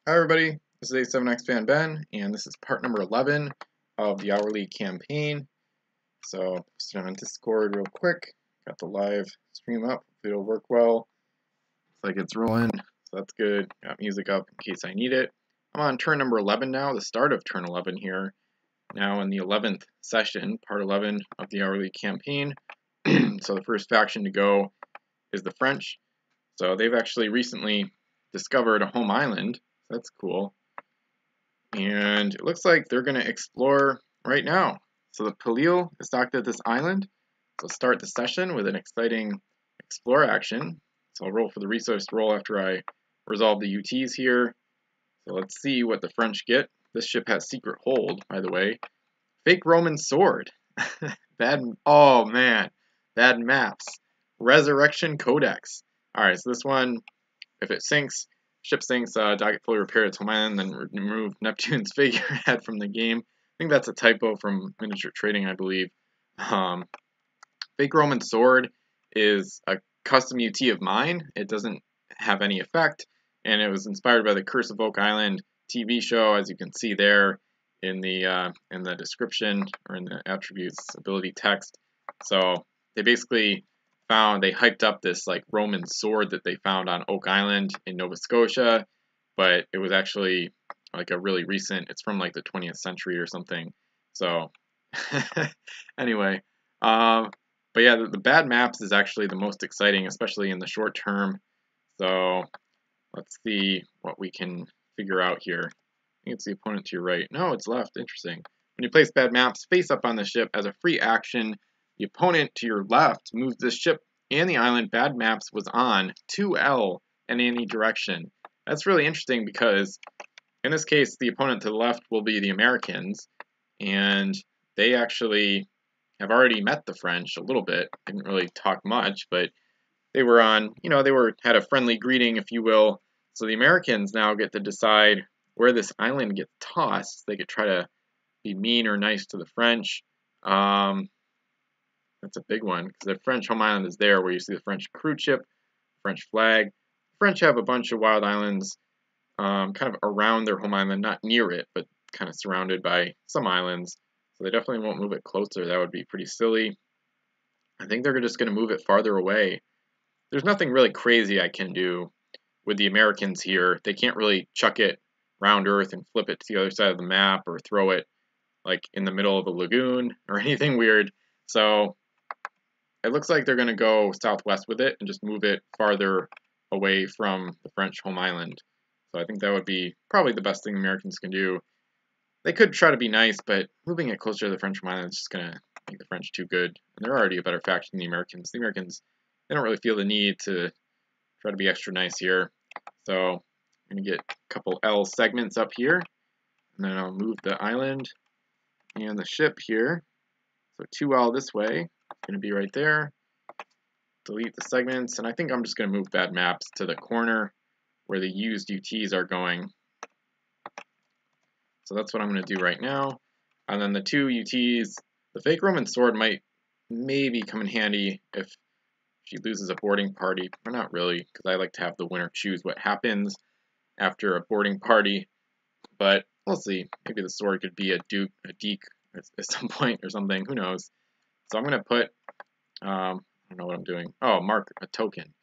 Hi everybody, this is A7X Fan Ben, and this is part number 11 of the hourly campaign. So, posted on Discord real quick, got the live stream up, hopefully it'll work well. Looks like it's rolling, so that's good. Got music up in case I need it. I'm on turn number 11 now, the start of turn 11 here. Now in the 11th session, part 11 of the hourly campaign. So the first faction to go is the French. So they've actually recently discovered a home island. That's cool. And it looks like they're going to explore right now. So the Palil is docked at this island. So I'll start the session with an exciting explore action. So I'll roll for the resource roll after I resolve the UTs here. So let's see what the French get. This ship has secret hold, by the way. Fake Roman sword. Oh man, bad maps. Resurrection Codex. Alright, so this one, if it sinks, ship sinks, docket fully repair its home island, then remove Neptune's figurehead from the game. I think that's a typo from Miniature Trading, I believe. Fake Roman Sword is a custom UT of mine. It doesn't have any effect, and it was inspired by the Curse of Oak Island TV show, as you can see there in the description or in the attributes ability text. So they basically they hyped up this like Roman sword that they found on Oak Island in Nova Scotia, but it was actually like a really recent, it's from like the 20th century or something. So anyway, but yeah, the bad maps is actually the most exciting, especially in the short term. So let's see what we can figure out here. I think it's the opponent to your right. No, it's left. Interesting. When you place bad maps face up on the ship as a free action, the opponent to your left moves the ship and the island bad maps was on 2L in any direction. That's really interesting because in this case, the opponent to the left will be the Americans, and they actually have already met the French a little bit. Didn't really talk much, but they were on, had a friendly greeting, if you will. So the Americans now get to decide where this island gets tossed. They could try to be mean or nice to the French. That's a big one, because the French home island is there where you see the French cruise ship, French flag. The French have a bunch of wild islands kind of around their home island, not near it, but kind of surrounded by some islands. So they definitely won't move it closer. That would be pretty silly. I think they're just going to move it farther away. There's nothing really crazy I can do with the Americans here. They can't really chuck it round Earth and flip it to the other side of the map or throw it like in the middle of a lagoon or anything weird. So it looks like they're going to go southwest with it and just move it farther away from the French home island. So I think that would be probably the best thing the Americans can do. They could try to be nice, but moving it closer to the French home island is just going to make the French too good. And they're already a better faction than the Americans. The Americans, they don't really feel the need to try to be extra nice here. So I'm going to get a couple L segments up here, and then I'll move the island and the ship here. So 2L this way, it's going to be right there. Delete the segments, and I think I'm just going to move bad maps to the corner where the used UTs are going. So that's what I'm going to do right now. And then the two UTs, the fake Roman sword might maybe come in handy if she loses a boarding party, or not really, because I like to have the winner choose what happens after a boarding party. But we'll see. Maybe the sword could be a deke at some point or something. Who knows? So I'm going to put, I don't know what I'm doing. Oh, mark a token.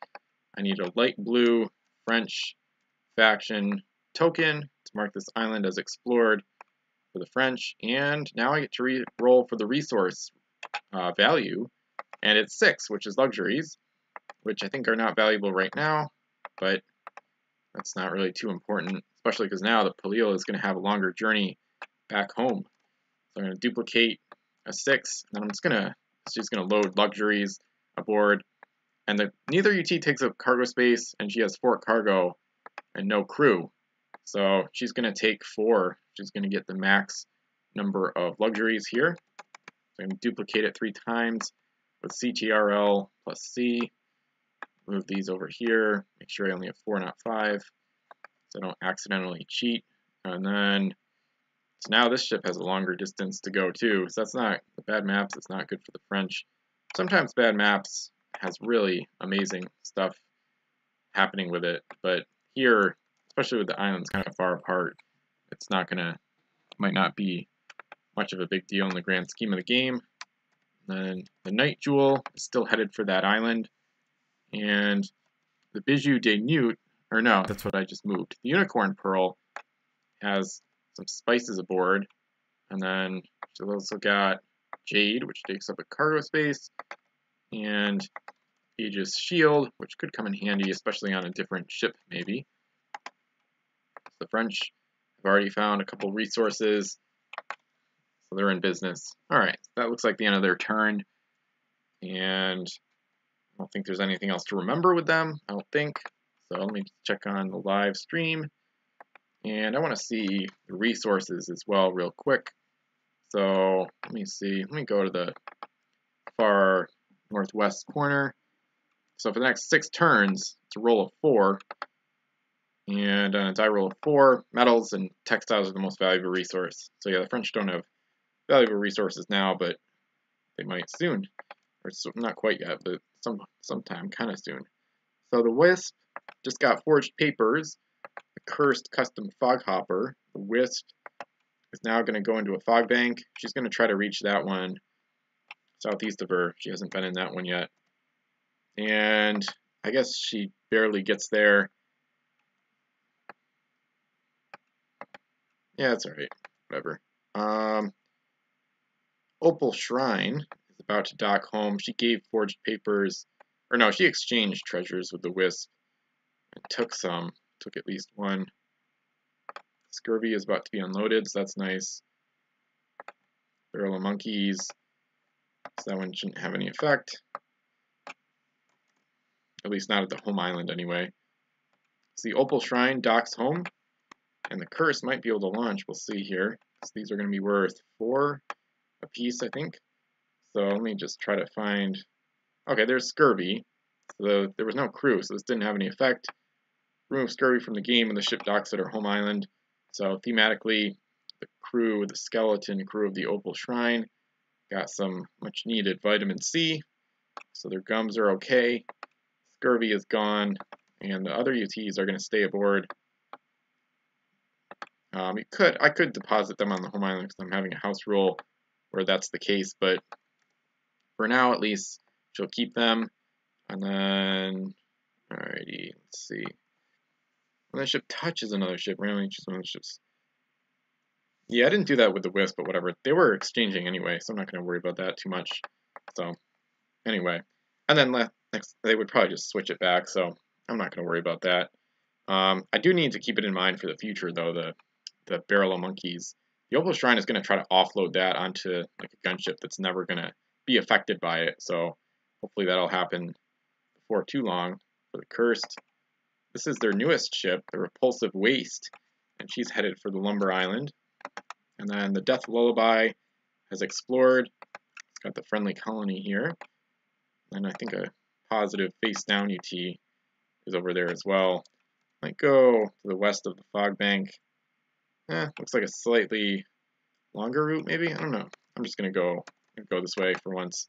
I need a light blue French faction token to mark this island as explored for the French. And now I get to re-roll for the resource value. And it's 6, which is luxuries, which I think are not valuable right now, but that's not really too important, especially because now the Palil is going to have a longer journey back home. So I'm going to duplicate a 6, and then she's going to load luxuries aboard. And neither UT takes up cargo space, and she has 4 cargo and no crew. So she's going to take 4. She's going to get the max number of luxuries here. So I'm going to duplicate it 3 times with CTRL plus C. Move these over here. Make sure I only have 4, not 5, so I don't accidentally cheat. And then, so now this ship has a longer distance to go too. So that's not, the bad maps, it's not good for the French. Sometimes bad maps has really amazing stuff happening with it, but here especially with the islands kind of far apart. It's not gonna, might not be much of a big deal in the grand scheme of the game. And then the Night Jewel is still headed for that island, and the Bijou de Newt, or no, that's what I just moved. The Unicorn Pearl has some spices aboard, and then she's also got Jade, which takes up a cargo space, and Aegis Shield, which could come in handy, especially on a different ship, maybe. The French have already found a couple resources, so they're in business. Alright, that looks like the end of their turn, and I don't think there's anything else to remember with them, I don't think. So let me check on the live stream, and I want to see the resources as well real quick. So let me see, let me go to the far northwest corner. So for the next 6 turns, it's a roll of 4, and on a die roll of 4, metals and textiles are the most valuable resource. So yeah, the French don't have valuable resources now, but they might soon, or not quite yet, but sometime kind of soon. So the Wisp just got forged papers, the cursed custom fog hopper. The Wisp is now going to go into a fog bank. She's going to try to reach that one southeast of her. She hasn't been in that one yet. And I guess she barely gets there. Yeah, it's alright. Whatever. Opal Shrine is about to dock home. She gave forged papers, or no, she exchanged treasures with the Wisp and took some. Took at least one. Scurvy is about to be unloaded, so that's nice. Barrel of Monkeys, so that one shouldn't have any effect. At least not at the home island anyway. So the Opal Shrine docks home, and the Curse might be able to launch. We'll see here. So these are going to be worth 4 a piece, I think. So let me just try to find... Okay, there's Scurvy. So there was no crew, so this didn't have any effect. Remove Scurvy from the game when the ship docks at our home island. So thematically, the crew, the skeleton crew of the Opal Shrine, got some much needed vitamin C. So their gums are okay. Scurvy is gone, and the other UTs are going to stay aboard. I could deposit them on the home island because I'm having a house rule where that's the case, but for now at least, she'll keep them. And then, alrighty, let's see. When the ship touches another ship, randomly choose one of the ships. Yeah, I didn't do that with the Wisp, but whatever. They were exchanging anyway, so I'm not going to worry about that too much. So, anyway. And then next, they would probably just switch it back, so I'm not going to worry about that. I do need to keep it in mind for the future, though, the Barrel of Monkeys. The Opal Shrine is going to try to offload that onto like a gunship that's never going to be affected by it, so hopefully that'll happen before too long. For the Cursed, this is their newest ship, the Repulsive Waste, and she's headed for the Lumber Island. And then the Death Lullaby has explored. It's got the Friendly Colony here. And I think a positive face down UT is over there as well. Might go to the west of the Fog Bank. Looks like a slightly longer route, maybe? I don't know. I'm just going to go this way for once.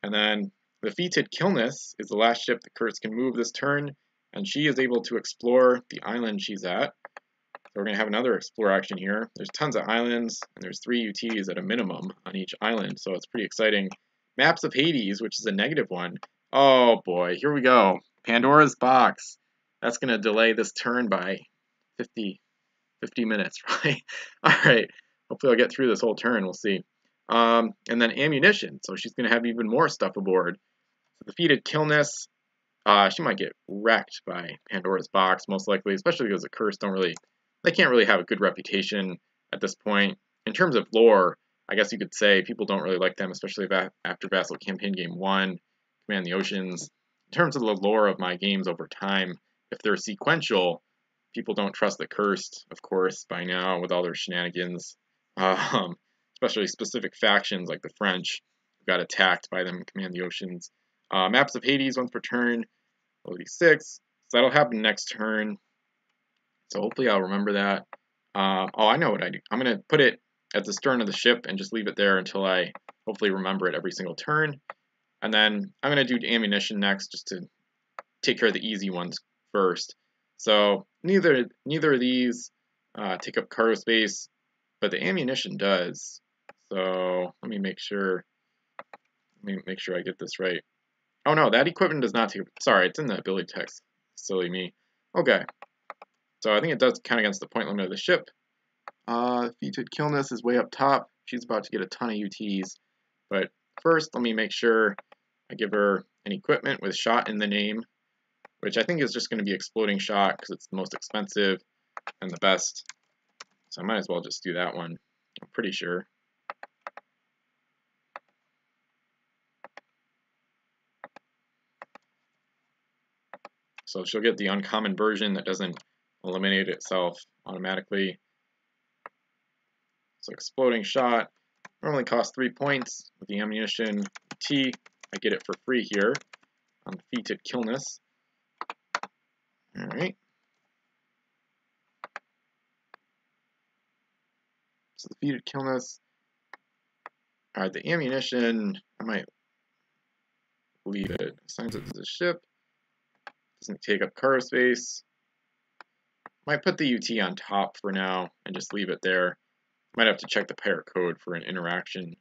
And then the Defeated Killness is the last ship the Curse can move this turn, and she is able to explore the island she's at. So we're going to have another explore action here. There's tons of islands, and there's 3 UTs at a minimum on each island, so it's pretty exciting. Maps of Hades, which is a -1. Oh boy, here we go. Pandora's Box. That's going to delay this turn by 50 minutes, right? Alright, hopefully I'll get through this whole turn, we'll see. And then Ammunition, so she's going to have even more stuff aboard. So Defeated Killness, she might get wrecked by Pandora's Box, most likely, especially because the Curse they can't really have a good reputation at this point. In terms of lore, I guess you could say people don't really like them, especially after Vassal Campaign Game 1, Command the Oceans. In terms of the lore of my games over time, if they're sequential, people don't trust the Cursed, of course, by now, with all their shenanigans. Especially specific factions like the French, who got attacked by them in Command the Oceans. Maps of Hades once per turn, LD6. So that'll happen next turn. So hopefully I'll remember that. Oh, I know what I do. I'm going to put it at the stern of the ship and just leave it there until I hopefully remember it every single turn. And then I'm going to do Ammunition next just to take care of the easy ones first. So neither of these take up cargo space, but the ammunition does. So let me make sure I get this right. Oh no, that equipment does not take. Sorry, it's in the ability text. Silly me. Okay, so I think it does count against the point limit of the ship. Defeated Killness is way up top. She's about to get a ton of UTs. But first, let me make sure I give her an equipment with shot in the name, which I think is just going to be exploding shot because it's the most expensive and the best. So I might as well just do that one. I'm pretty sure. So she'll get the uncommon version that doesn't eliminate itself automatically. So exploding shot normally costs 3 points. With the ammunition T, I get it for free here on defeated Killness. Alright. So defeated Killness. Alright, the ammunition, I might leave it. Assigns it to the ship. Doesn't take up cargo space. Might put the UT on top for now and just leave it there. Might have to check the pirate code for an interaction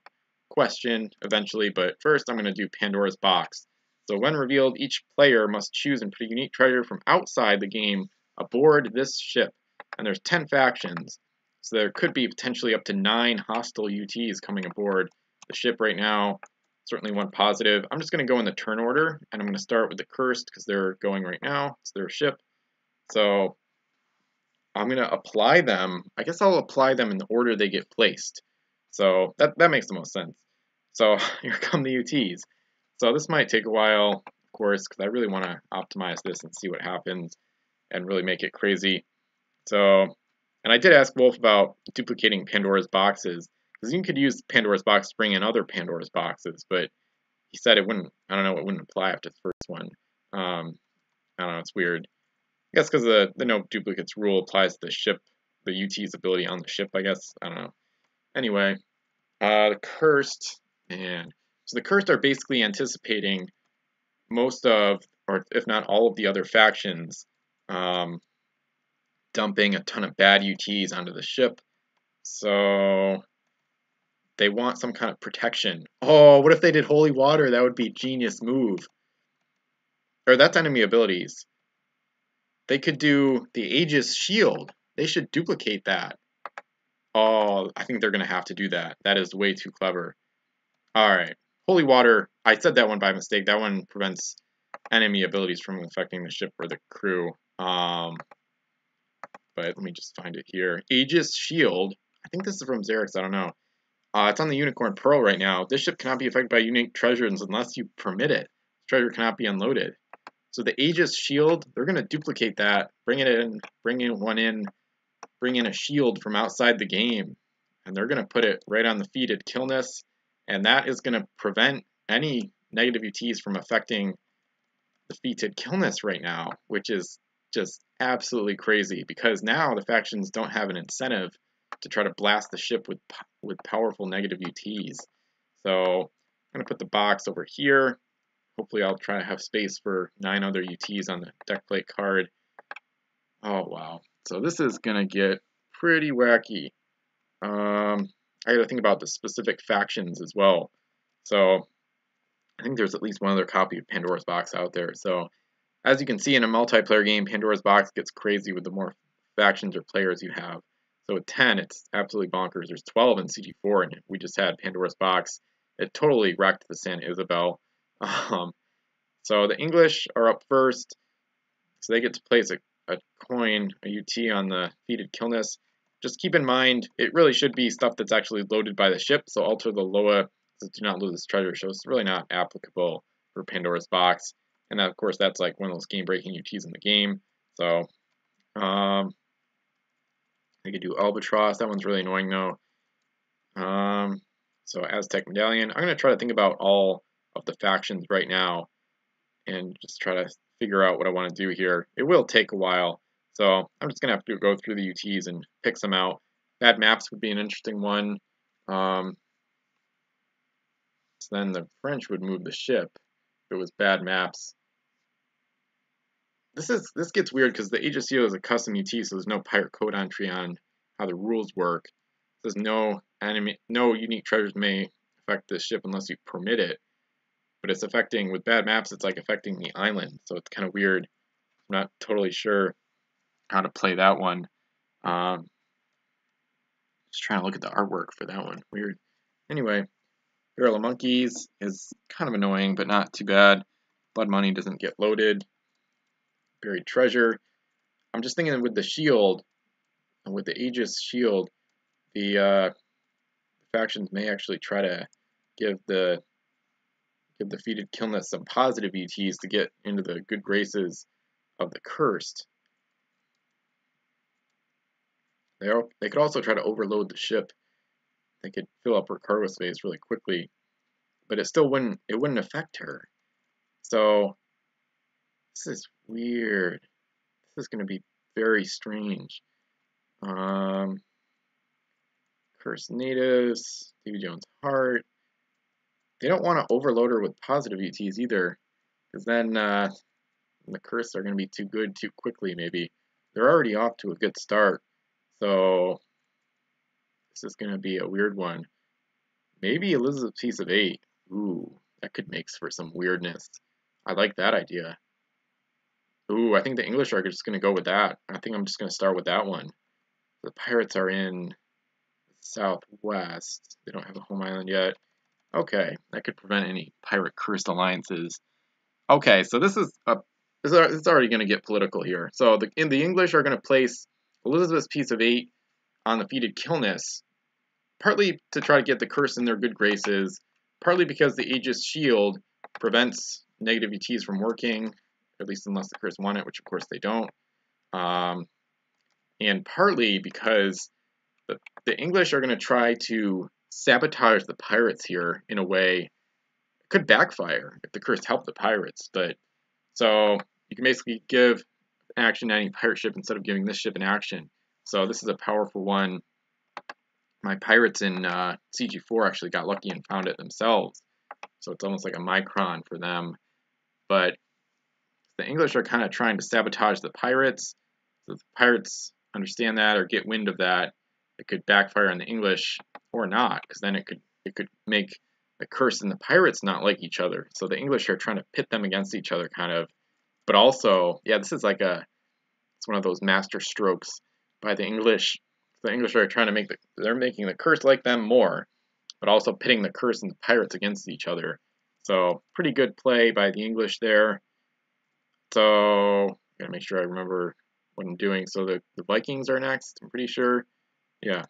question eventually, but first I'm going to do Pandora's box. So when revealed, each player must choose and put a unique treasure from outside the game aboard this ship. And there's 10 factions, so there could be potentially up to 9 hostile UTs coming aboard the ship right now. Certainly one positive. I'm just going to go in the turn order, and I'm going to start with the Cursed because they're going right now. It's their ship. So I'm going to apply them. I guess I'll apply them in the order they get placed. So that makes the most sense. So here come the UTs. So this might take a while, of course, because I really want to optimize this and see what happens and really make it crazy. So, and I did ask Wolf about duplicating Pandora's boxes, because you could use Pandora's box to bring in other Pandora's boxes, but he said it wouldn't, I don't know, it wouldn't apply after the first one. I don't know, it's weird. I guess because the no duplicates rule applies to the ship, the UT's ability on the ship, I guess. I don't know. Anyway, the Cursed, man. So the Cursed are basically anticipating most of, or if not all of the other factions, dumping a ton of bad UTs onto the ship. So they want some kind of protection. Oh, what if they did Holy Water? That would be a genius move. Or that's enemy abilities. They could do the Aegis Shield. They should duplicate that. Oh, I think they're going to have to do that. That is way too clever. Alright. Holy Water. I said that one by mistake. That one prevents enemy abilities from affecting the ship or the crew. But let me just find it here. Aegis Shield. I think this is from Xerix. I don't know. It's on the Unicorn Pearl right now. This ship cannot be affected by unique treasures unless you permit it. This treasure cannot be unloaded. So the Aegis Shield, they're going to duplicate that, bring in one in, bring in a shield from outside the game, and they're going to put it right on the defeated Killness, and that is going to prevent any negative UTs from affecting the defeated Killness right now, which is just absolutely crazy, because now the factions don't have an incentive to try to blast the ship with powerful negative UTs. So I'm going to put the box over here. Hopefully I'll try to have space for 9 other UTs on the deck plate card. Oh, wow. So this is going to get pretty wacky. I got to think about the specific factions as well. So I think there's at least one other copy of Pandora's Box out there. So as you can see in a multiplayer game, Pandora's Box gets crazy with the more factions or players you have. So with 10, it's absolutely bonkers. There's 12 in CG4, and we just had Pandora's Box. It totally wrecked the San Isabel. So the English are up first, so they get to place a coin, a UT on the defeated Killness. Just keep in mind, it really should be stuff that's actually loaded by the ship, so alter the Loa to do not lose this treasure, so it's really not applicable for Pandora's Box. And of course, that's like one of those game-breaking UTs in the game. So, I could do Albatross, that one's really annoying though. So Aztec Medallion, I'm going to try to think about all of the factions right now and just try to figure out what I want to do here. It will take a while, so I'm just going to have to go through the UTs and pick some out. Bad maps would be an interesting one. So then the French would move the ship if it was bad maps. this gets weird because the Aegis Shield is a custom UT, so there's no pirate code entry on how the rules work. It says no unique treasures may affect this ship unless you permit it. But it's affecting, with bad maps, it's like affecting the island, so it's kind of weird. I'm not totally sure how to play that one. Just trying to look at the artwork for that one. Weird. Anyway, Barrel of Monkeys is kind of annoying, but not too bad. Blood Money doesn't get loaded. Buried Treasure. I'm just thinking with the shield, with the Aegis shield, the factions may actually try to give the defeated Killness some positive ETs to get into the good graces of the Cursed. They could also try to overload the ship. They could fill up her cargo space really quickly, but it wouldn't affect her. So this is weird. This is going to be very strange. Cursed Natives, Davy Jones Heart. They don't want to overload her with positive ETs either, because then the Cursed are going to be too good too quickly. Maybe they're already off to a good start. So this is going to be a weird one. Maybe Elizabeth's Piece of 8. Ooh, that could make for some weirdness. I like that idea. Ooh, I think the English are just going to go with that. I think I'm just going to start with that one. The pirates are in the southwest. They don't have a home island yet. Okay, that could prevent any pirate cursed alliances. Okay, so this is it's already going to get political here. So the English are going to place Elizabeth's Piece of 8 on the defeated Killness, partly to try to get the curse in their good graces, partly because the Aegis Shield prevents negative ETs from working, at least unless the curse want it, which of course they don't, and partly because the English are going to try to sabotage the pirates here in a way. It could backfire if the curse helped the pirates, but so you can basically give action to any pirate ship instead of giving this ship an action. So this is a powerful one. My pirates in CG4 actually got lucky and found it themselves. So it's almost like a micron for them. But the English are kind of trying to sabotage the pirates. So if the pirates understand that or get wind of that, it could backfire on the English or not, because then it could make the curse and the pirates not like each other. So the English are trying to pit them against each other, kind of. But also, yeah, this is like it's one of those master strokes by the English. The English are trying to they're making the curse like them more, but also pitting the curse and the pirates against each other. So pretty good play by the English there. So gotta make sure I remember what I'm doing. So the Vikings are next, I'm pretty sure. Yeah.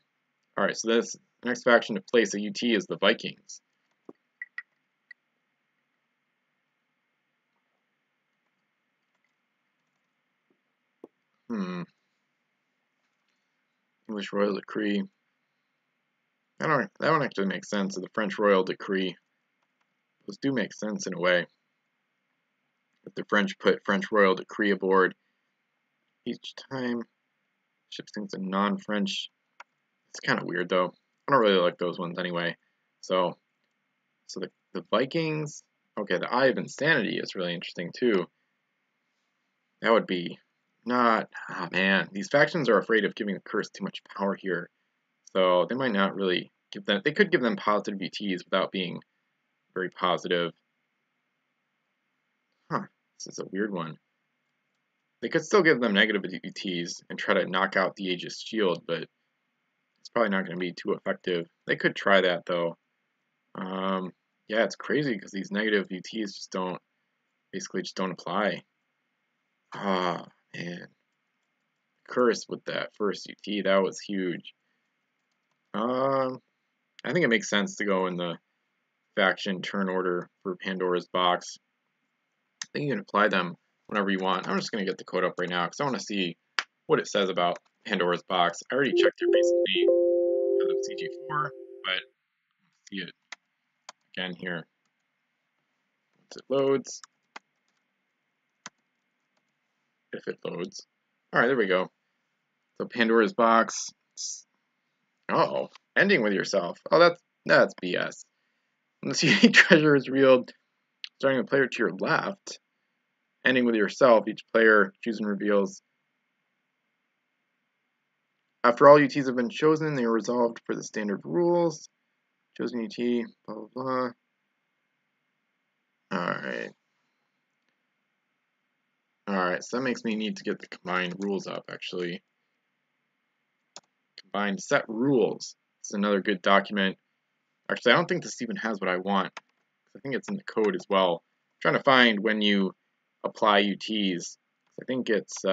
All right, so this next faction to place a UT is the Vikings. English Royal Decree. That one actually makes sense. So the French Royal Decree. Those do make sense in a way. If the French put French Royal Decree aboard each time, ship sinks a non-French. It's kind of weird though. I don't really like those ones anyway. So the Vikings. Okay, the Eye of Insanity is really interesting too. That would be not. Ah, man, these factions are afraid of giving the curse too much power here, so they might not really give them. They could give them positive UTs without being very positive. Huh, this is a weird one. They could still give them negative UTs and try to knock out the Aegis Shield, but it's probably not going to be too effective. They could try that though. Yeah, it's crazy because these negative UTs just basically don't apply. Ah, man. Curse with that first UT, that was huge. I think it makes sense to go in the faction turn order for Pandora's Box. I think you can apply them whenever you want. I'm just going to get the code up right now because I want to see what it says about Pandora's Box. I already checked it recently because of CG4, but let's see it again here. Once it loads. If it loads. Alright, there we go. So Pandora's Box. Uh-oh. Ending with yourself. Oh, that's BS. When this unique treasure is revealed, starting the player to your left. ending with yourself. Each player chooses and reveals. After all UTs have been chosen, they are resolved for the standard rules. Chosen UT, blah, blah, blah. Alright. Alright, so that makes me need to get the combined rules up, actually. Combined set rules. It's another good document. Actually, I don't think this even has what I want. I think it's in the code as well. I'm trying to find when you apply UTs. I think it's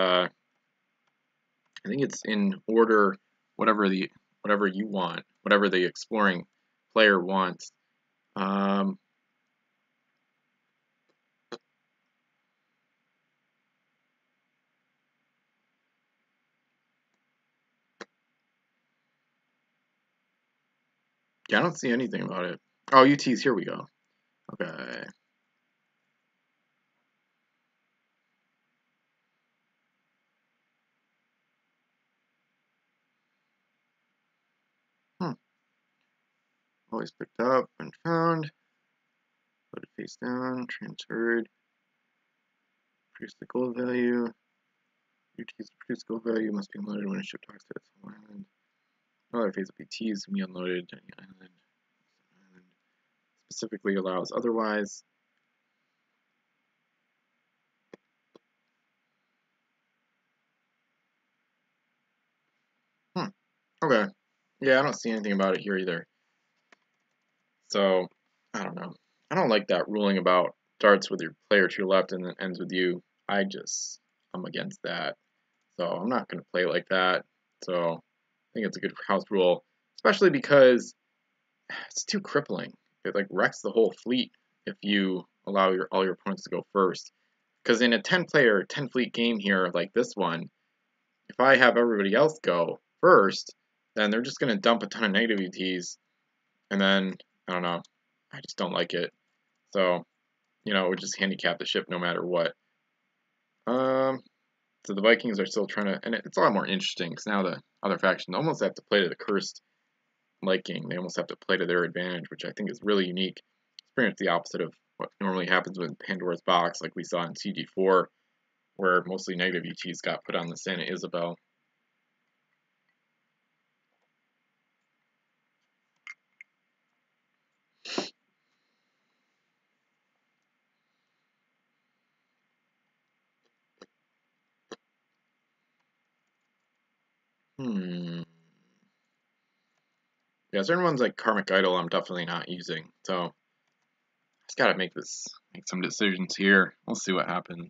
in order whatever you want, whatever the exploring player wants. Yeah, I don't see anything about it. Oh, UTs, here we go. Okay. Always picked up and found. Loaded face down, transferred. Produce the gold value. UTs produce gold value must be unloaded when a ship docks to its home island. Another phase of PTs can be unloaded on the island. Specifically allows otherwise. Okay. Yeah, I don't see anything about it here either. So, I don't know. I don't like that ruling about starts with your player to your left and then ends with you. I'm against that. So, I'm not going to play like that. So, I think it's a good house rule, especially because it's too crippling. It like wrecks the whole fleet if you allow all your opponents to go first. Because in a 10-player, 10-fleet game here like this one, if I have everybody else go first, then they're just going to dump a ton of negative UTs, and then, I don't know, I just don't like it. So, it would just handicap the ship no matter what. So the Vikings are still trying to, and it's a lot more interesting, because now the other faction almost have to play to the cursed liking. They almost have to play to their advantage, which I think is really unique. It's pretty much the opposite of what normally happens with Pandora's Box, like we saw in CG4, where mostly negative UTs got put on the Santa Isabel. Yeah, certain ones like Karmic Idol I'm definitely not using, so I just gotta make some decisions here. We'll see what happens.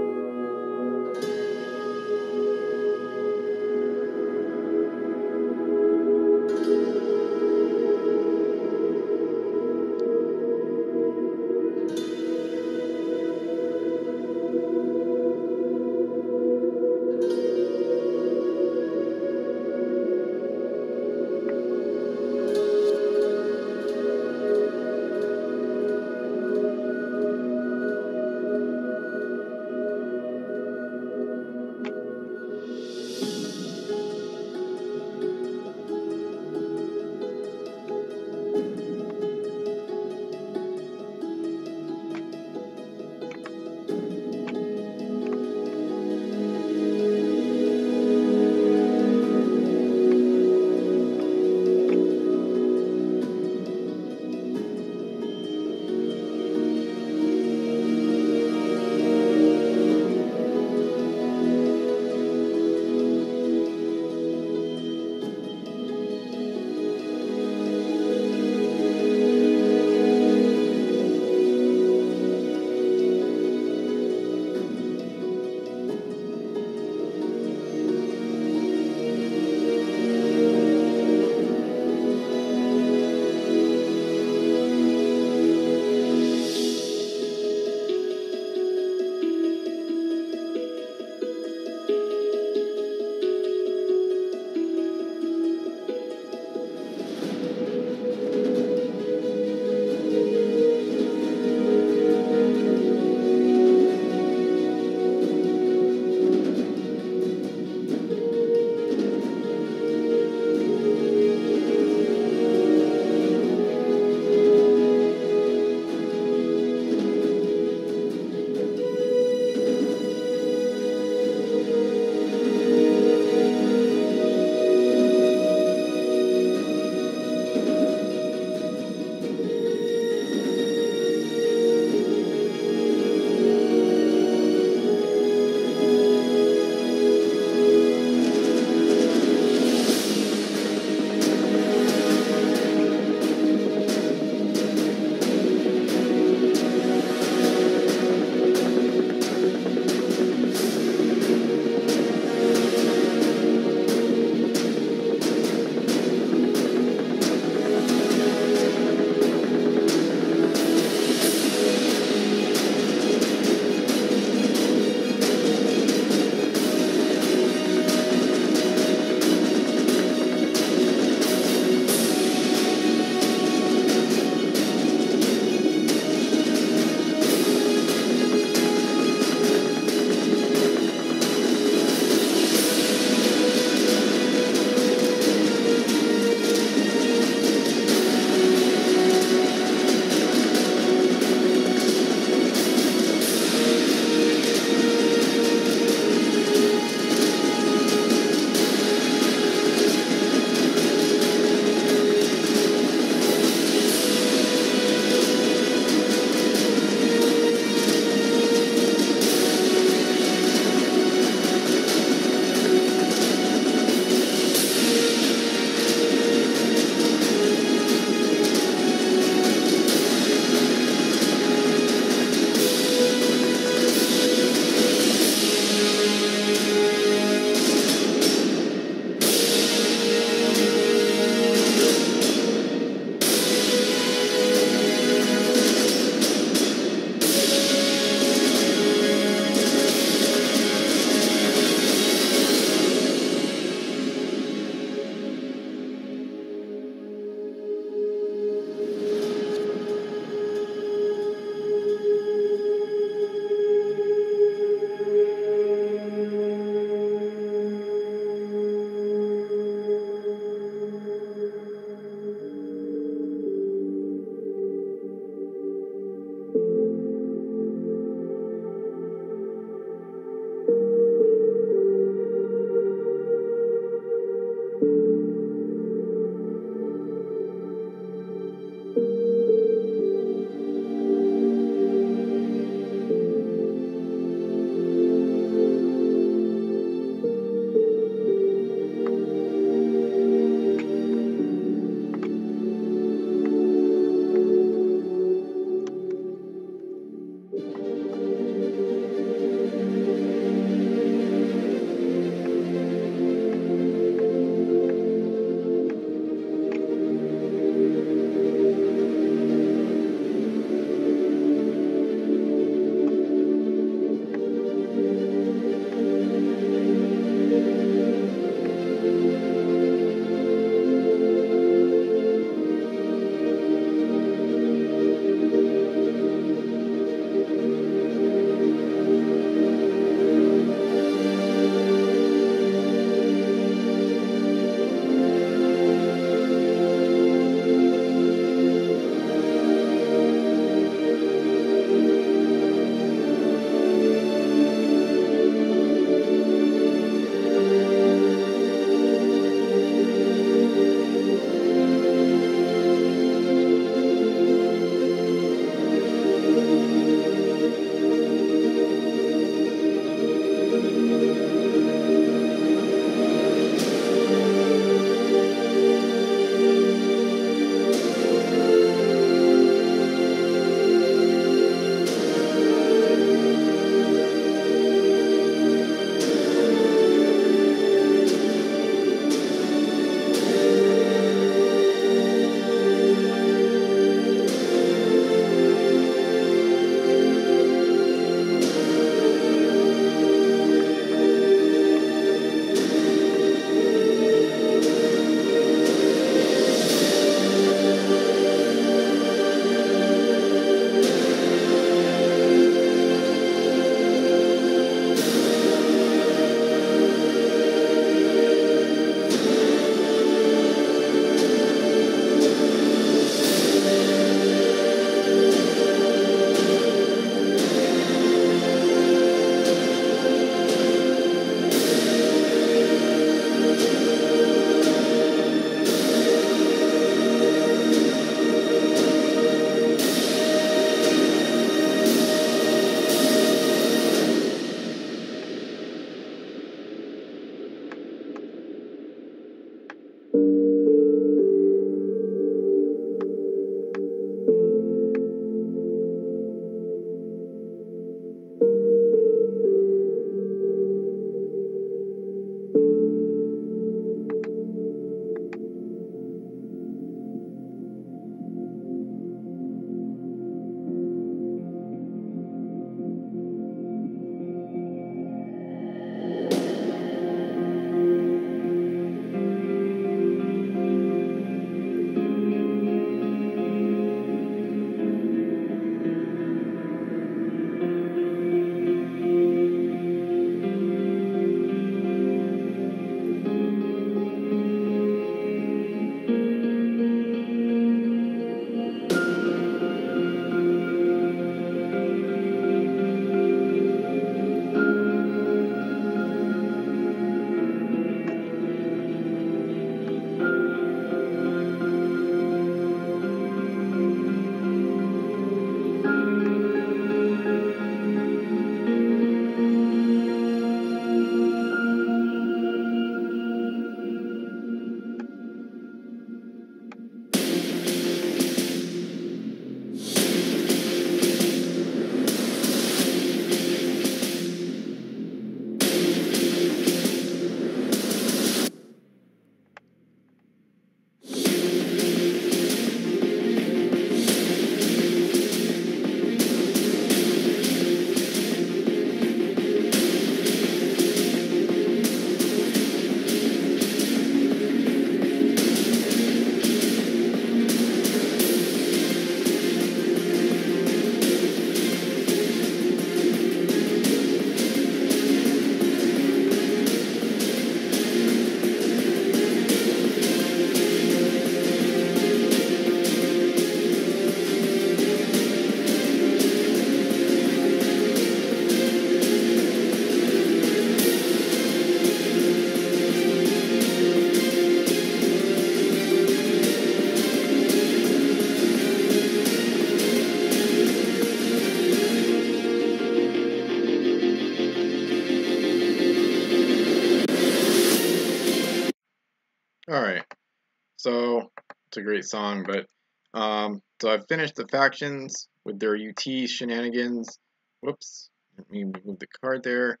So it's a great song, but so I've finished the factions with their UT shenanigans. Whoops, let me move the card there.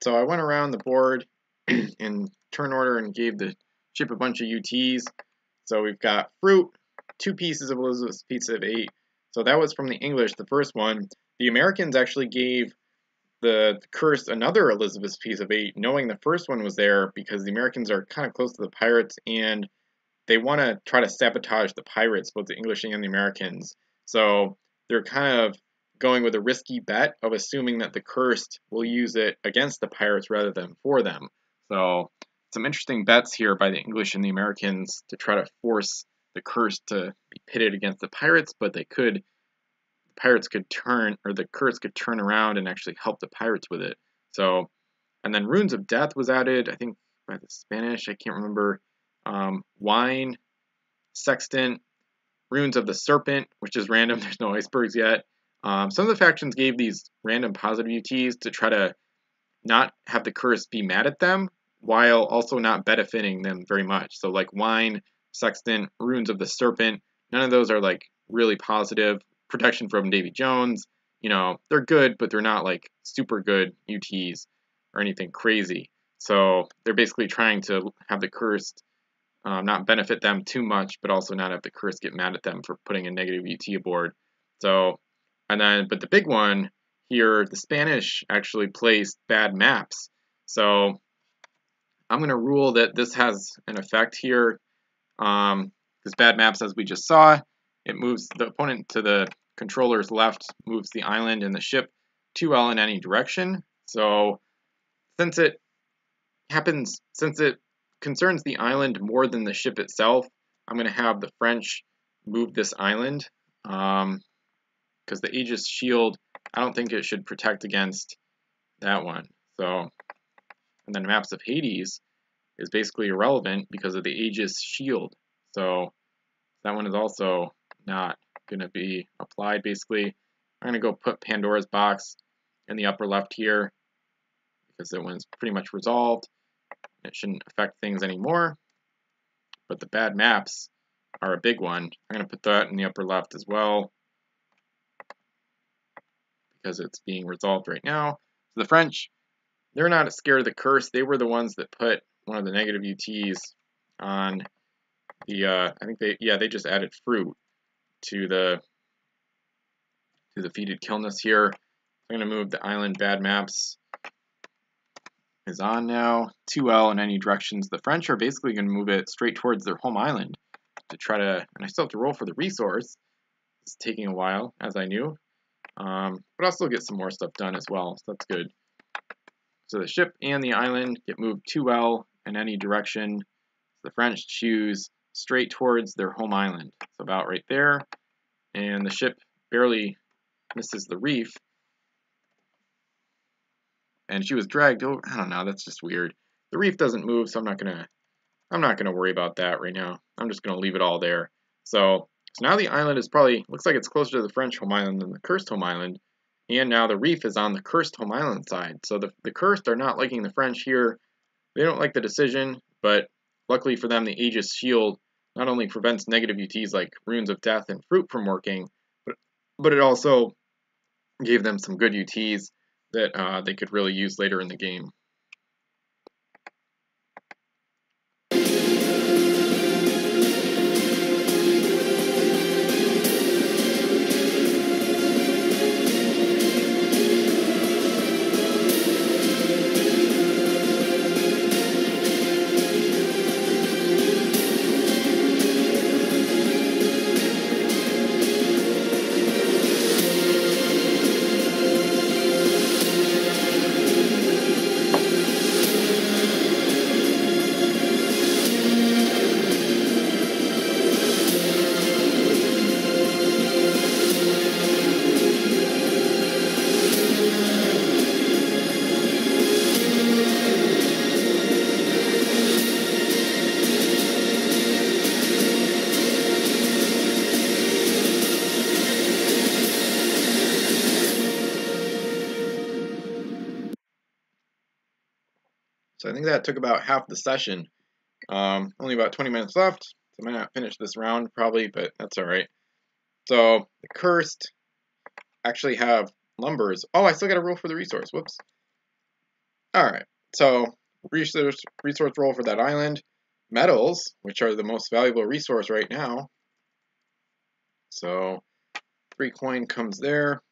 So I went around the board in turn order and gave the ship a bunch of UTs. So we've got fruit, 2 pieces of Elizabeth's Pizza of 8. So that was from the English, the first one. The Americans actually gave the curse another Elizabeth's Piece of 8, knowing the first one was there because the Americans are kind of close to the pirates and they want to try to sabotage the pirates, both the English and the Americans. So they're kind of going with a risky bet of assuming that the cursed will use it against the pirates rather than for them. So some interesting bets here by the English and the Americans to try to force the curse to be pitted against the pirates, but the pirates could turn, or the curse could turn around and actually help the pirates with it. So, and then Runes of Death was added, I think by the Spanish, I can't remember. Wine, Sextant, Runes of the Serpent, which is random, there's no icebergs yet. Some of the factions gave these random positive UTs to try to not have the curse be mad at them, while also not benefiting them very much. So like Wine, Sextant, Runes of the Serpent, none of those are like really positive. Protection from Davy Jones, you know, they're good, but they're not like super good UTs or anything crazy. So they're basically trying to have the cursed not benefit them too much, but also not have the curse get mad at them for putting a negative UT aboard. So, and then, but the big one here, the Spanish actually placed bad maps. So I'm going to rule that this has an effect here. Because bad maps, as we just saw, it moves the opponent to the controller's left, moves the island and the ship 2L in any direction. So since it concerns the island more than the ship itself, I'm going to have the French move this island because the Aegis shield, I don't think it should protect against that one. So, and then Maps of Hades is basically irrelevant because of the Aegis shield. So that one is also not going to be applied basically. I'm going to go put Pandora's Box in the upper left here because that one's pretty much resolved. It shouldn't affect things anymore. But the bad maps are a big one. I'm going to put that in the upper left as well because it's being resolved right now. So the French, they're not scared of the curse. They were the ones that put one of the negative UTs on the, I think they just added fruit to the defeated Killness here. I'm going to move the island bad maps is on now. 2L in any directions. The French are basically going to move it straight towards their home island to try to, and I still have to roll for the resource. It's taking a while, as I knew. But I'll still get some more stuff done as well, so that's good. So the ship and the island get moved 2L in any direction. The French choose straight towards their home island. It's about right there. And the ship barely misses the reef. And she was dragged over. I don't know, that's just weird. The reef doesn't move, so I'm not gonna worry about that right now. I'm just gonna leave it all there. So now the island is probably, looks like it's closer to the French home island than the cursed home island. And now the reef is on the cursed home island side. So the cursed are not liking the French here. They don't like the decision, but luckily for them, the Aegis shield not only prevents negative UTs like Runes of Death and Fruit from working, but it also gave them some good UTs that they could really use later in the game. So I think that took about half the session, Only about 20 minutes left, so I might not finish this round probably, but that's alright. So the cursed actually have lumbers. Oh, I still got a roll for the resource. Whoops. Alright, so resource roll for that island. Metals, which are the most valuable resource right now. So 3 coin comes there.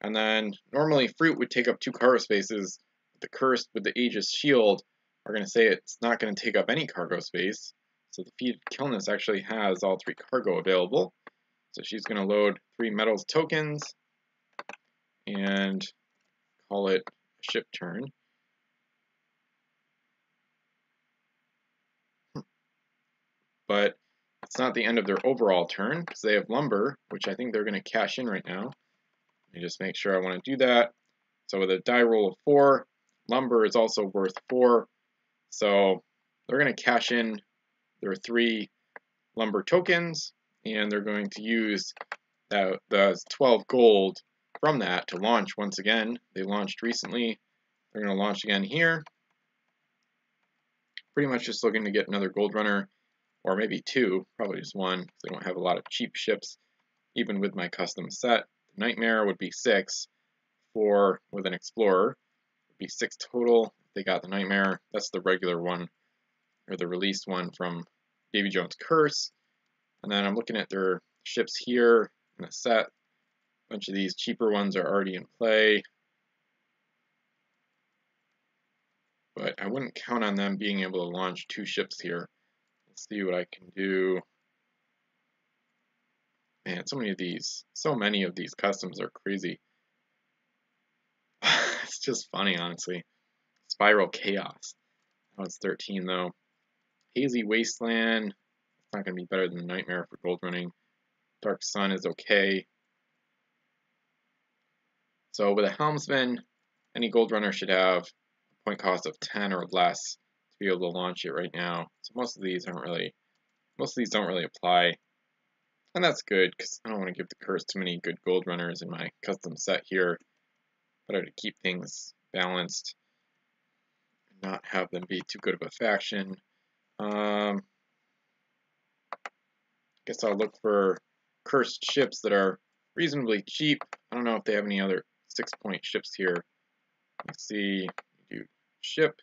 And then normally fruit would take up 2 cargo spaces. But the cursed with the Aegis shield are going to say it's not going to take up any cargo space. So the Defeated Killness actually has all 3 cargo available. So she's going to load 3 metals tokens and call it a ship turn. But it's not the end of their overall turn because they have lumber, which I think they're going to cash in right now. Let me just make sure I want to do that. So with a die roll of 4, lumber is also worth 4. So they're going to cash in their 3 lumber tokens, and they're going to use the 12 gold from that to launch once again. They launched recently. They're going to launch again here. Pretty much just looking to get another gold runner, or maybe 2, probably just 1. They don't have a lot of cheap ships, even with my custom set. The Nightmare would be 6, 4 with an Explorer. Would be 6 total. They got the Nightmare. That's the regular one, or the released one from Davy Jones' Curse. And then I'm looking at their ships here in the set. A bunch of these cheaper ones are already in play. But I wouldn't count on them being able to launch 2 ships here. Let's see what I can do. Man, so many of these customs are crazy. It's just funny, honestly. Spiral Chaos. Oh, it's 13 though. Hazy Wasteland. It's not going to be better than Nightmare for gold running. Dark Sun is okay. So with a Helmsman, any gold runner should have a point cost of 10 or less to be able to launch it right now. So most of these don't really apply. And that's good, because I don't want to give the curse too many good gold runners in my custom set here. Better to keep things balanced and not have them be too good of a faction. Guess I'll look for cursed ships that are reasonably cheap. I don't know if they have any other 6-point ships here. Let's see, do ship,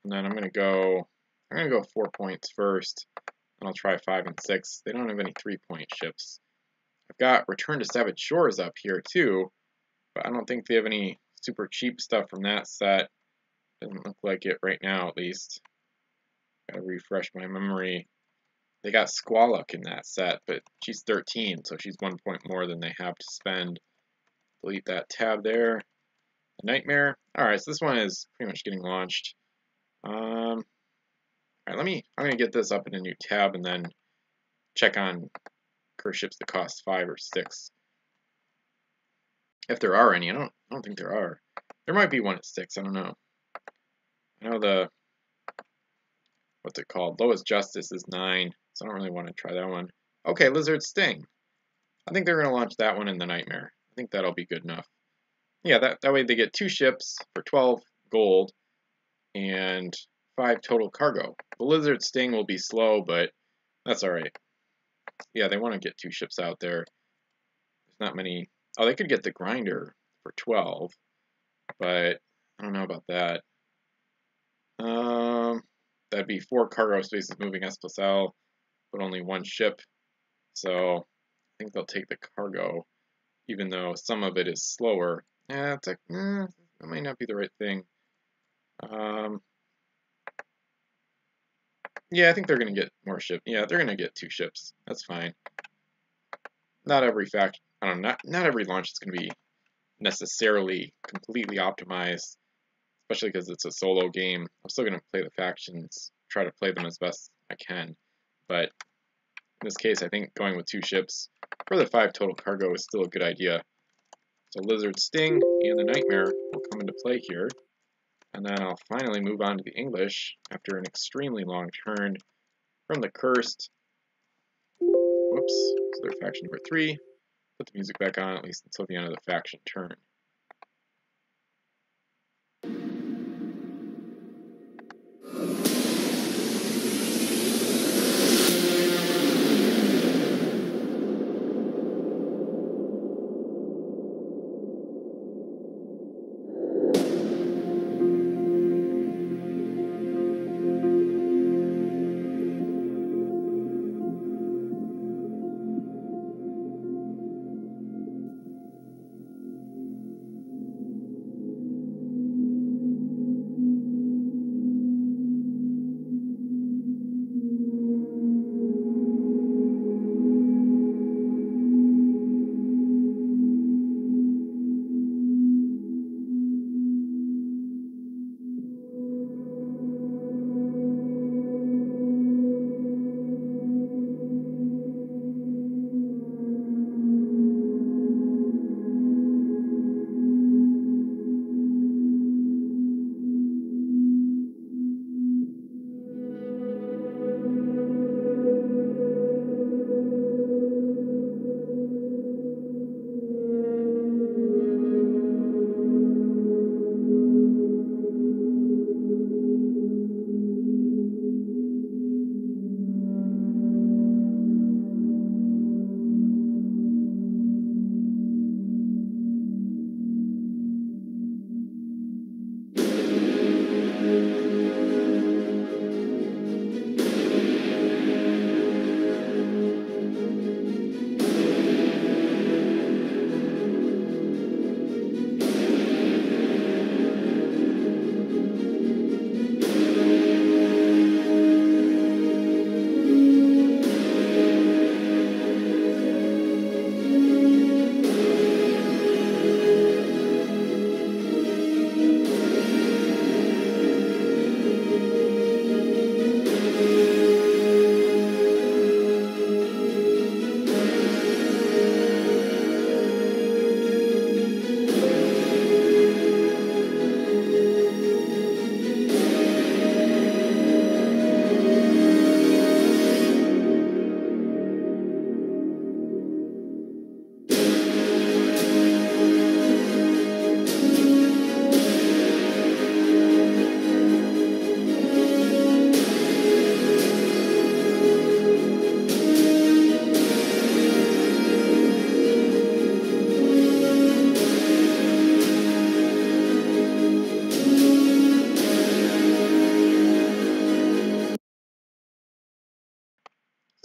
and then I'm gonna go 4 points first, and I'll try 5 and 6. They don't have any 3-point ships. I've got Return to Savage Shores up here too, but I don't think they have any super cheap stuff from that set. Doesn't look like it right now, at least. Gotta refresh my memory. They got Squawluck in that set, but she's 13, so she's 1 point more than they have to spend. Delete that tab there. The Nightmare. Alright, so this one is pretty much getting launched. Alright, I'm gonna get this up in a new tab and then check on curse ships that cost 5 or 6. If there are any. I don't think there are. There might be one at 6, I don't know. I know the what's it called? Lowest Justice is 9, so I don't really want to try that one. Okay, Lizard Sting. I think they're going to launch that one in the Nightmare. I think that'll be good enough. Yeah, that way they get 2 ships for 12 gold and 5 total cargo. The Lizard Sting will be slow, but that's alright. Yeah, they want to get 2 ships out there. There's not many. Oh, they could get the Grinder for 12, but I don't know about that. That'd be 4 cargo spaces moving S+L, but only 1 ship. So I think they'll take the cargo, even though some of it is slower. Yeah, that might not be the right thing. Yeah, I think they're going to get more ships. Yeah, they're going to get 2 ships. That's fine. Not every not every launch is going to be necessarily completely optimized, especially because it's a solo game. I'm still going to play the factions, try to play them as best I can. But in this case, I think going with 2 ships for the 5 total cargo is still a good idea. So Lizard Sting and the Nightmare will come into play here. And then I'll finally move on to the English after an extremely long turn from the Cursed. Whoops, so they're faction number 3. Put the music back on, at least until the end of the faction turn.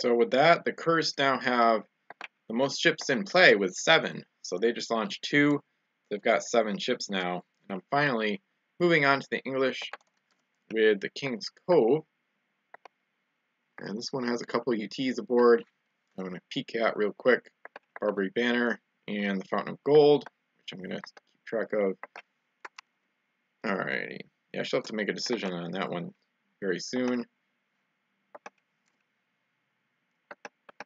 So with that, the Curse now have the most ships in play with 7. So they just launched 2. They've got 7 ships now. And I'm finally moving on to the English with the King's Cove. And this one has a couple UTs aboard. I'm going to peek at real quick. Barbary Banner and the Fountain of Gold, which I'm going to keep track of. Alrighty. Yeah, she'll have to make a decision on that one very soon.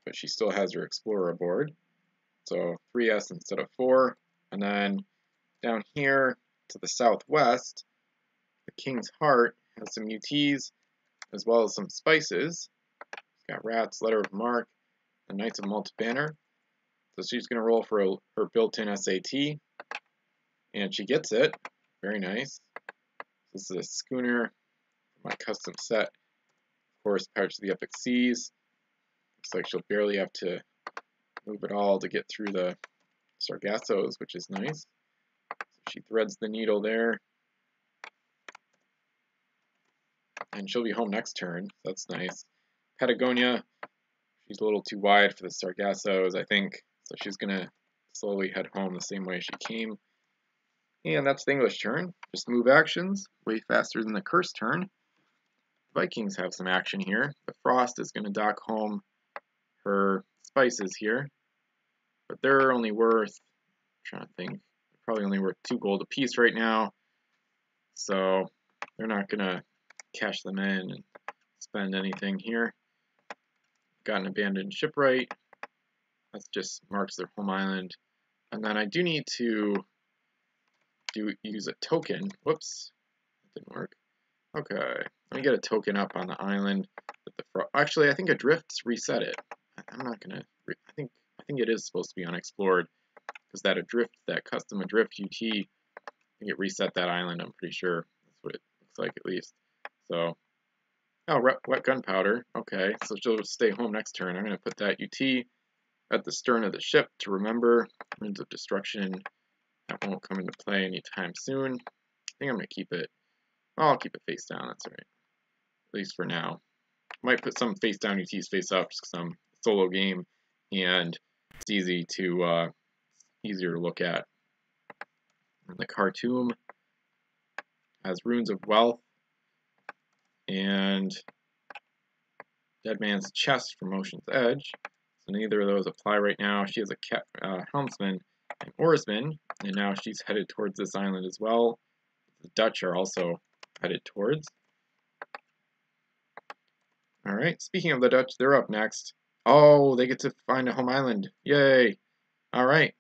But she still has her Explorer aboard. So 3S instead of 4. And then down here to the southwest, the King's Heart has some UTs as well as some spices. It's got Rats, Letter of Marque, and Knights of Malta Banner. So she's going to roll for her built-in SAT. And she gets it. Very nice. This is a schooner, my custom set. Of course, Pirates of the Epic Seas. Looks like she'll barely have to move it all to get through the Sargassos, which is nice. So she threads the needle there. And she'll be home next turn. That's nice. Patagonia, she's a little too wide for the Sargassos, I think. So she's going to slowly head home the same way she came. And that's the English turn. Just move actions way faster than the Curse turn. Vikings have some action here. The Frost is going to dock home her spices here. But they're only worth, I'm trying to think, they're probably only worth 2 gold apiece right now. So they're not going to cash them in and spend anything here. Got an abandoned shipwright. That just marks their home island. And then I do need to use a token. Whoops, that didn't work. Okay, let me get a token up on the island. Actually, I think Adrift's reset it. I'm not gonna. I think it is supposed to be unexplored because that Adrift, that custom Adrift UT, I think it reset that island. I'm pretty sure that's what it looks like at least. So, oh, wet gunpowder. Okay, so she'll stay home next turn. I'm gonna put that UT at the stern of the ship to remember Runes of Destruction. That won't come into play anytime soon. I think I'm gonna keep it. Oh, I'll keep it face down. That's all right. At least for now. Might put some face down UTs face up just because I'm a solo game and it's easier to look at. And the Khartoum has Runes of Wealth and Dead Man's Chest from Ocean's Edge. So neither of those apply right now. She has a helmsman and oarsman, and now she's headed towards this island as well. The Dutch are also headed towards. Alright, speaking of the Dutch, they're up next. Oh, they get to find a home island. Yay! Alright,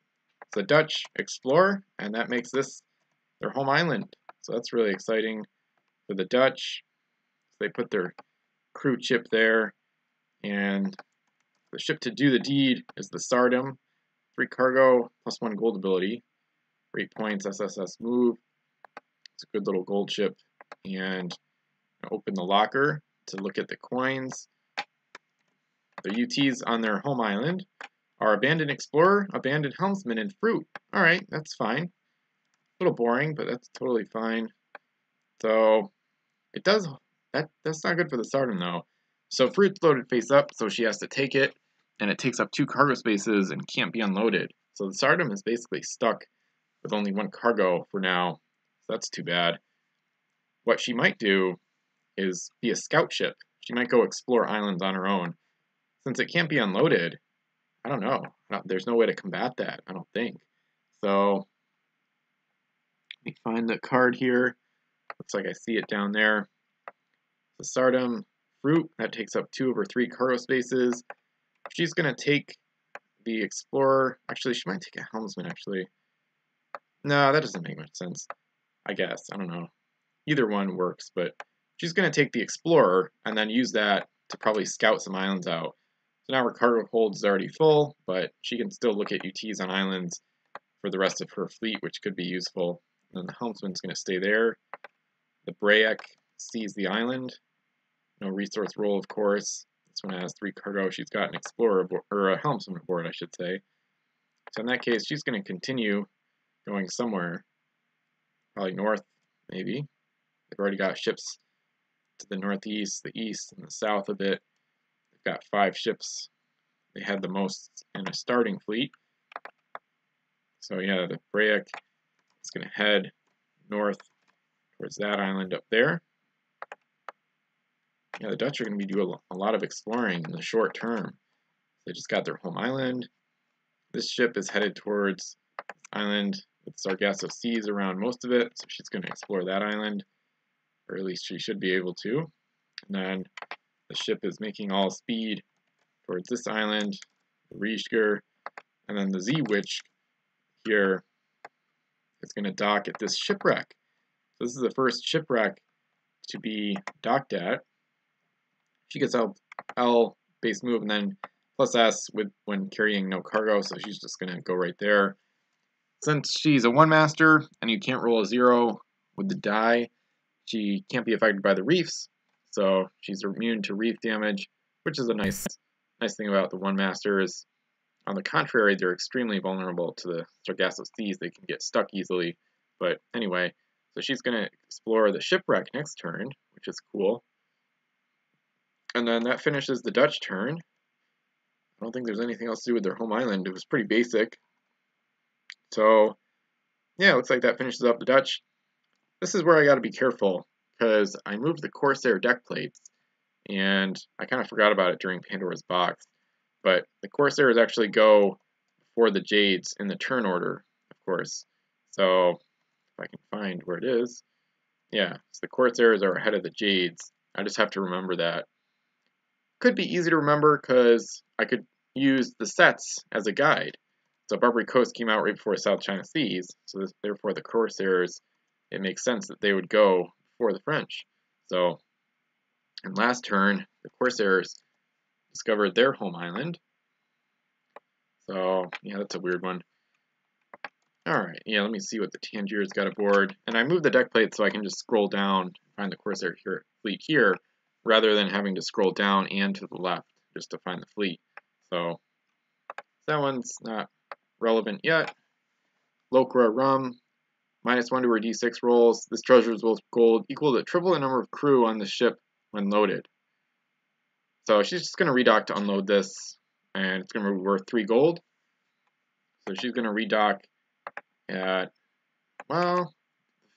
so the Dutch explore, and that makes this their home island. So that's really exciting for the Dutch. So they put their crew ship there, and the ship to do the deed is the Sardom. 3 cargo, plus 1 gold ability. 8 points, SSS move. It's a good little gold ship. And open the locker to look at the coins. The UTs on their home island are Abandoned Explorer, Abandoned Helmsman, and Fruit. Alright, that's fine. A little boring, but that's totally fine. So, it does, that's not good for the Sardom though. So Fruit's loaded face up, so she has to take it, and it takes up 2 cargo spaces and can't be unloaded. So the Sardom is basically stuck with only 1 cargo for now. So that's too bad. What she might do is be a scout ship. She might go explore islands on her own. Since it can't be unloaded, I don't know. There's no way to combat that, I don't think. So, let me find the card here. Looks like I see it down there. The Sardom Fruit, that takes up 2 of her 3 cargo spaces. She's going to take the Explorer. Actually, she might take a Helmsman, actually. No, that doesn't make much sense. I guess. I don't know. Either one works, but she's going to take the Explorer and then use that to probably scout some islands out. So now her cargo hold is already full, but she can still look at UTs on islands for the rest of her fleet, which could be useful. And then the Helmsman's going to stay there. The Brayak sees the island. No resource roll, of course. This one has 3 cargo. She's got an Explorer aboard, or a Helmsman aboard, I should say. So in that case, she's going to continue going somewhere. Probably north, maybe. They've already got ships to the northeast, the east, and the south a bit. They've got 5 ships. They had the most in a starting fleet. So yeah, the Brayek is going to head north towards that island up there. Yeah, the Dutch are going to be doing a lot of exploring in the short term. They just got their home island. This ship is headed towards this island with Sargasso Seas around most of it, so she's going to explore that island, or at least she should be able to. And then the ship is making all speed towards this island, the Rieschger, and then the Zeewitch here is going to dock at this shipwreck. So this is the first shipwreck to be docked at. She gets L base move and then plus S when carrying no cargo, so she's just going to go right there. Since she's a 1-master and you can't roll a 0 with the die, she can't be affected by the reefs, so she's immune to reef damage, which is a nice thing about the 1-masters. On the contrary, they're extremely vulnerable to the Sargasso Seas. They can get stuck easily. But anyway, so she's going to explore the shipwreck next turn, which is cool. And then that finishes the Dutch turn. I don't think there's anything else to do with their home island. It was pretty basic. So, yeah, looks like that finishes up the Dutch. This is where I got to be careful, because I moved the Corsair deck plates, and I kind of forgot about it during Pandora's Box. But the Corsairs actually go before the Jades in the turn order, of course. So, if I can find where it is. Yeah, so the Corsairs are ahead of the Jades. I just have to remember that. Could be easy to remember because I could use the sets as a guide. So Barbary Coast came out right before South China Seas, so therefore the Corsairs, it makes sense that they would go before the French. So, in last turn, the Corsairs discovered their home island. So, yeah, that's a weird one. Alright, yeah, let me see what the Tangiers got aboard. And I moved the deck plate so I can just scroll down and find the Corsair fleet here, rather than having to scroll down and to the left just to find the fleet. So, that one's not relevant yet. Lokra Rum, -1 to her d6 rolls. This treasure is worth gold equal to triple the number of crew on the ship when loaded. So she's just going to redock to unload this, and it's going to be worth 3 gold. So she's going to redock at, well,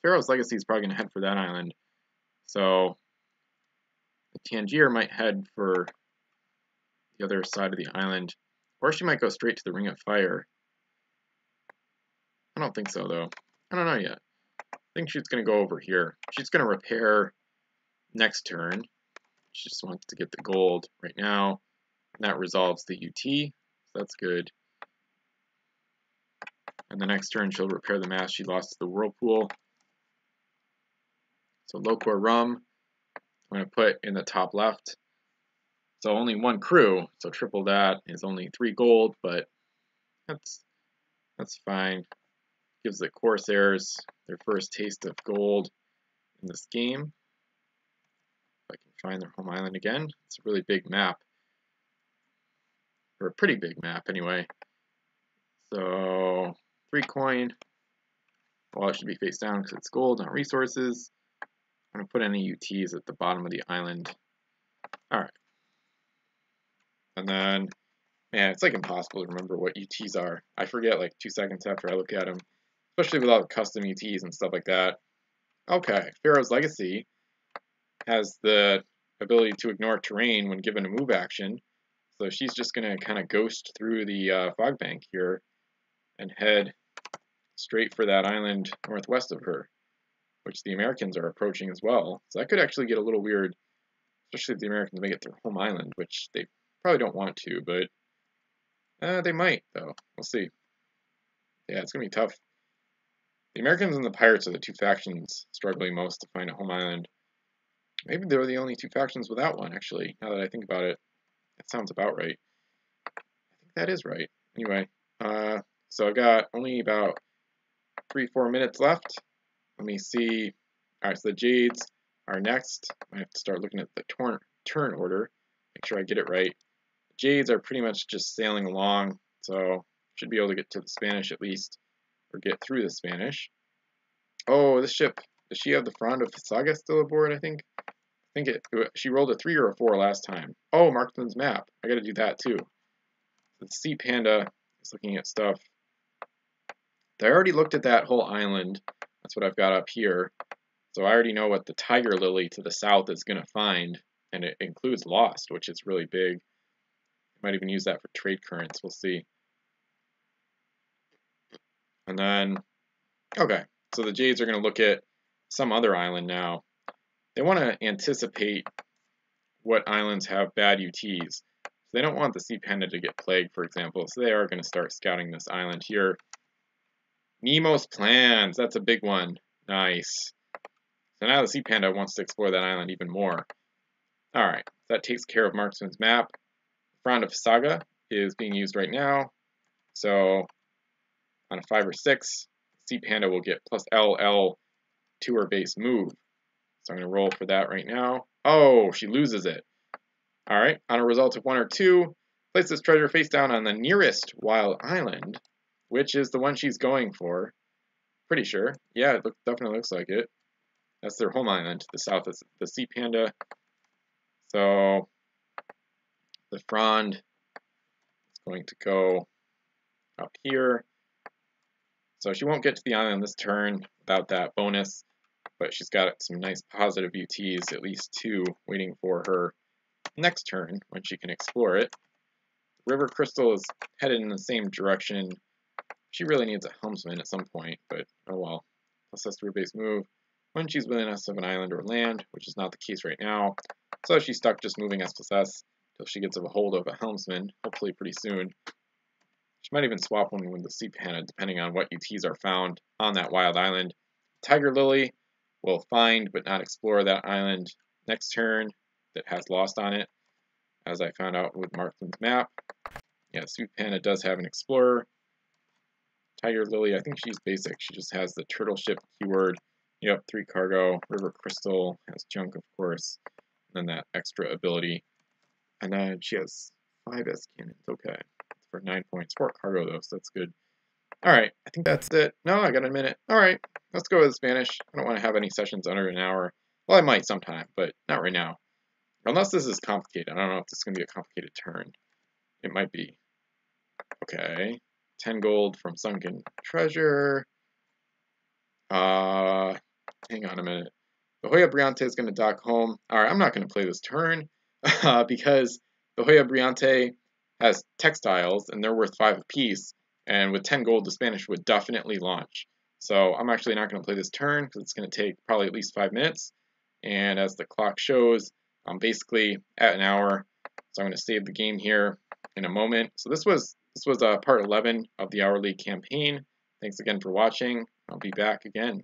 Pharaoh's Legacy is probably going to head for that island. So the Tangier might head for the other side of the island, or she might go straight to the Ring of Fire. I don't think so, though. I don't know yet. I think she's going to go over here. She's going to repair next turn. She just wants to get the gold right now. And that resolves the UT, so that's good. And the next turn, she'll repair the mast she lost to the Whirlpool. So Lokwa Rum, I'm going to put in the top left. So only 1 crew, so triple that is only 3 gold, but that's fine. Gives the Corsairs their first taste of gold in this game. If I can find their home island again. It's a really big map. Or a pretty big map, anyway. So, 3 coin. Well, it should be face down because it's gold, not resources. I'm going to put any UTs at the bottom of the island. Alright. And then, man, it's like impossible to remember what UTs are. I forget like 2 seconds after I look at them. Especially with all the custom UTs and stuff like that. Okay, Pharaoh's Legacy has the ability to ignore terrain when given a move action. So she's just going to kind of ghost through the fog bank here and head straight for that island northwest of her, which the Americans are approaching as well. So that could actually get a little weird, especially if the Americans make it their home island, which they probably don't want to, but they might, though. We'll see. Yeah, it's going to be tough. The Americans and the Pirates are the 2 factions struggling most to find a home island. Maybe they're the only 2 factions without one, actually, now that I think about it. That sounds about right. I think that is right. Anyway, so I've got only about 3-4 minutes left. Let me see. Alright, so the Jades are next. I have to start looking at the turn order. Make sure I get it right. The Jades are pretty much just sailing along, so should be able to get to the Spanish at least, or get through the Spanish. Oh, this ship. Does she have the Frond of Saga still aboard, I think? I think she rolled a 3 or a 4 last time. Oh, Marksman's Map. I gotta do that too. The Sea Panda is looking at stuff. I already looked at that whole island. That's what I've got up here. So I already know what the Tiger Lily to the south is going to find. And it includes Lost, which is really big. Might even use that for trade currents. We'll see. And then, okay. So the Jades are going to look at some other island now. They want to anticipate what islands have bad UTs. So they don't want the Sea Panda to get plagued, for example. So they are going to start scouting this island here. Nemo's Plans, that's a big one. Nice. So now the Sea Panda wants to explore that island even more. Alright, that takes care of Marksman's Map. Frond of Saga is being used right now. So on a 5 or 6, Sea Panda will get plus LL to her base move. So I'm going to roll for that right now. Oh, she loses it. Alright, on a result of 1 or 2, place this treasure face down on the nearest wild island, which is the one she's going for. Pretty sure. Yeah, it definitely looks like it. That's their home island. To the south is the Sea Panda. So the Frond is going to go up here. So she won't get to the island this turn without that bonus, but she's got some nice positive UTs, at least 2, waiting for her next turn when she can explore it. River Crystal is headed in the same direction. She really needs a helmsman at some point, but oh well. Plus that's her base move when she's within S of an island or land, which is not the case right now. So she's stuck just moving S+S until she gets a hold of a helmsman, hopefully pretty soon. She might even swap one with the Sea Panda, depending on what UTs are found on that wild island. Tiger Lily will find but not explore that island next turn that has Lost on it, as I found out with Marksman's Map. Yeah, Sea Panda does have an explorer. Tiger Lily, I think she's basic. She just has the turtle ship keyword. Yep, 3 cargo. River Crystal has junk, of course. And then that extra ability. And then she has 5 S cannons. Okay. For 9 points. 4 cargo, though, so that's good. Alright, I think that's it. No, I got a minute. Alright, let's go with Spanish. I don't want to have any sessions under an hour. Well, I might sometime, but not right now. Unless this is complicated. I don't know if this is going to be a complicated turn. It might be. Okay. 10 gold from Sunken Treasure. Hang on a minute. The Hoya Briante is going to dock home. Alright, I'm not going to play this turn because the Hoya Briante has textiles and they're worth 5 apiece. And with 10 gold, the Spanish would definitely launch. So I'm actually not going to play this turn because it's going to take probably at least 5 minutes. And as the clock shows, I'm basically at an hour. So I'm going to save the game here in a moment. So this was part 11 of the Hour League campaign. Thanks again for watching. I'll be back again.